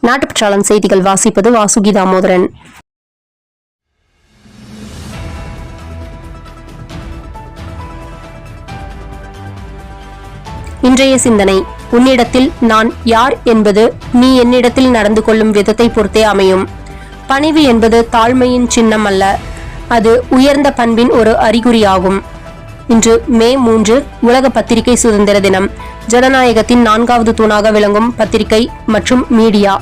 நாட்டுப்பற்றாளன் செய்திகள் வாசிப்பது வாசுகி தாமோதரன். இன்றைய சிந்தனை: உன்னிடத்தில் நான் யார் என்பது நீ என்னிடத்தில் நடந்து கொள்ளும் விதத்தை பொறுத்தே அமையும். பணிவு என்பது தாழ்மையின் சின்னம் அல்ல, அது உயர்ந்த பண்பின் ஒரு அறிகுறியாகும். இன்று மே 3 உலக பத்திரிகை சுதந்திர தினம். ஜனநாயகத்தின் 4வது தூணாக விளங்கும் பத்திரிகை மற்றும் மீடியா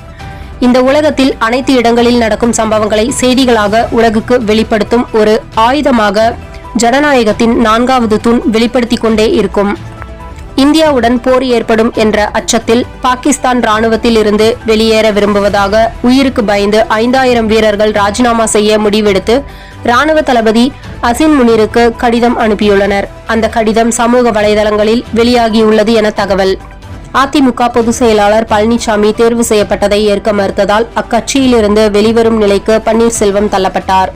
இந்த உலகத்தில் அனைத்து இடங்களில் நடக்கும் சம்பவங்களை செய்திகளாக உலகுக்கு வெளிப்படுத்தும் ஒரு ஆயுதமாக ஜனநாயகத்தின் 4வது தூண் வெளிப்படுத்திக் கொண்டே இருக்கும். இந்தியாவுடன் போர் ஏற்படும் என்ற அச்சத்தில் பாகிஸ்தான் ராணுவத்தில் இருந்து வெளியேற விரும்புவதாக உயிருக்கு பயந்து 5000 வீரர்கள் ராஜினாமா செய்ய முடிவெடுத்து ராணுவ தளபதி அசின் முனிருக்கு கடிதம் அனுப்பியுள்ளனர். அந்த கடிதம் சமூக வலைதளங்களில் வெளியாகியுள்ளது என தகவல். அதிமுக பொதுச் செயலாளர் பழனிசாமி தேர்வு செய்யப்பட்டதை ஏற்க மறுத்ததால் அக்கட்சியிலிருந்து வெளிவரும் நிலைக்கு பன்னீர்செல்வம் தள்ளப்பட்டார்.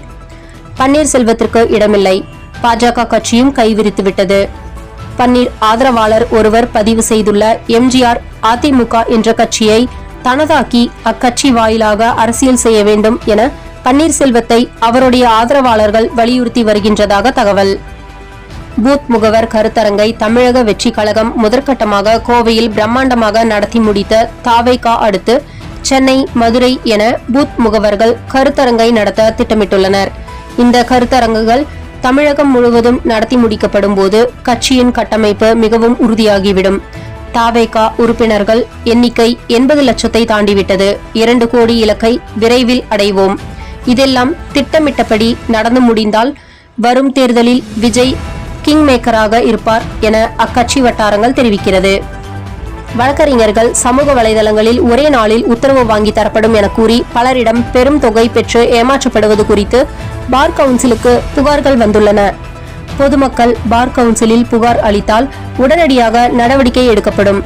பன்னீர்செல்வத்திற்கு இடமில்லை, பாஜக கட்சியும் கைவிரித்துவிட்டது. பன்னீர் ஆதரவாளர் ஒருவர் பதிவு செய்துள்ள எம்ஜிஆர் அதிமுக என்ற கட்சியை தனதாக்கி அக்கட்சி வாயிலாக அரசியல் செய்ய வேண்டும் என பன்னீர்செல்வத்தை அவருடைய ஆதரவாளர்கள் வலியுறுத்தி வருகின்றதாக தகவல். பூத் முகவர் கருத்தரங்கை தமிழக வெற்றி கழகம் முதற்கட்டமாக கோவையில் பிரம்மாண்டமாக நடத்தி முடித்த தாவைக்கா அடுத்து சென்னை, மதுரை என பூத் முகவர்கள் கருத்தரங்கை நடத்த திட்டமிட்டுள்ளனர். இந்த கருத்தரங்குகள் தமிழகம் முழுவதும் நடத்தி முடிக்கப்படும் போது கட்சியின் கட்டமைப்பு மிகவும் உறுதியாகிவிடும். தாவேகா உறுப்பினர்கள் எண்ணிக்கை 80 லட்சத்தை தாண்டிவிட்டது. 2 கோடி இலக்கை விரைவில் அடைவோம். இதெல்லாம் திட்டமிட்டபடி நடந்து முடிந்தால் வரும் தேர்தலில் விஜய் கிங் மேக்கராக இருப்பார் என அக்கட்சி வட்டாரங்கள் தெரிவிக்கிறது. வழக்கறிஞர்கள் சமூக வலைதளங்களில் ஒரே நாளில் உத்தரவு வாங்கி தரப்படும் என கூறி பலரிடம் பெரும் தொகை பெற்று ஏமாற்றப்படுவது குறித்து பார் கவுன்சிலுக்கு புகார்கள் வந்துள்ளன. பொதுமக்கள் பார் கவுன்சிலில் புகார் அளித்தால் உடனடியாக நடவடிக்கை எடுக்கப்படும்.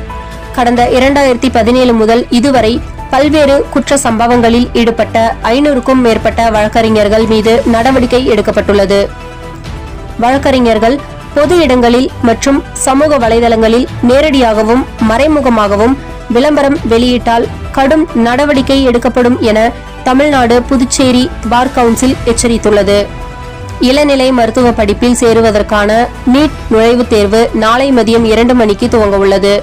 கடந்த 2017 முதல் இதுவரை பல்வேறு குற்ற சம்பவங்களில் ஈடுபட்ட 500க்கும் மேற்பட்ட வழக்கறிஞர்கள் மீது நடவடிக்கை எடுக்கப்பட்டுள்ளது. வழக்கறிஞர்கள் பொது இடங்களில் மற்றும் சமூக வலைதளங்களில் நேரடியாகவும் மறைமுகமாகவும் விளம்பரம் வெளியிட்டால் கடும் நடவடிக்கை எடுக்கப்படும் என தமிழ்நாடு புதுச்சேரி பார் கவுன்சில் எச்சரித்துள்ளது. இளநிலை மருத்துவ படிப்பில் சேருவதற்கான நீட் நுழைவுத் தேர்வு நாளை மதியம் 2 மணிக்கு துவங்க உள்ளது.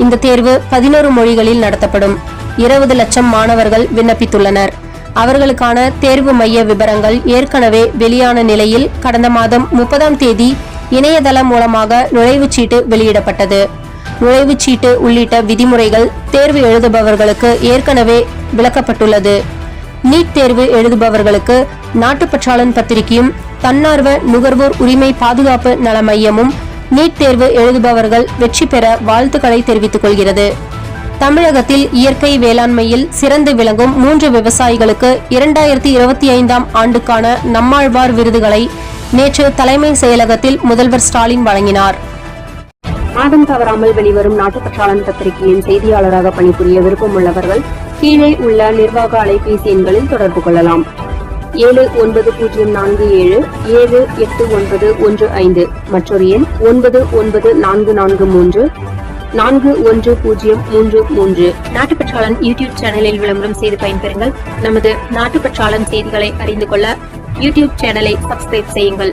இந்த தேர்வு 11 மொழிகளில் நடத்தப்படும். 20 லட்சம் மாணவர்கள் விண்ணப்பித்துள்ளனர். அவர்களுக்கான தேர்வு மைய விவரங்கள் ஏற்கனவே வெளியான நிலையில் கடந்த மாதம் 30ஆம் தேதி இணையதளம் மூலமாக நுழைவுச்சீட்டு வெளியிடப்பட்டது. நுழைவுச்சீட்டு உள்ளிட்ட விதிமுறைகள் தேர்வு எழுதுபவர்களுக்கு ஏற்கனவே விளக்கப்பட்டுள்ளது. நீட் தேர்வு எழுதுபவர்களுக்கு நாட்டுப்பற்றாளன் பத்திரிகையும் தன்னார்வ நுகர்வோர் உரிமை பாதுகாப்பு நல மையமும் நீட் தேர்வு எழுதுபவர்கள் வெற்றி பெற வாழ்த்துக்களை தெரிவித்துக் கொள்கிறது. தமிழகத்தில் இயற்கை வேளாண்மையில் சிறந்து விளங்கும் 3 விவசாயிகளுக்கு 2025ஆம் ஆண்டுக்கான நம்மாழ்வார் விருதுகளை நேற்று தலைமை செயலகத்தில் முதல்வர் ஸ்டாலின் வழங்கினார். மாதம் தவறாமல் வெளிவரும் நாட்டுப்பற்றாளன் பத்திரிகையின் செய்தியாளராக பணிபுரிய விருப்பமுள்ளவர்கள் கீழே உள்ள நிர்வாக அலைபேசி எண்களில் தொடர்பு கொள்ளலாம். 790477 78915 மற்றொரு எண் 994434 410033. நாட்டுப்பற்றாளன் யூடியூப் சேனலில் விளம்பரம் செய்து பயன்பெறுங்கள். நமது நாட்டுப்பற்றாளன் செய்திகளை அறிந்து கொள்ள யூடியூப் சேனலை சப்ஸ்கிரைப் செய்யுங்கள்.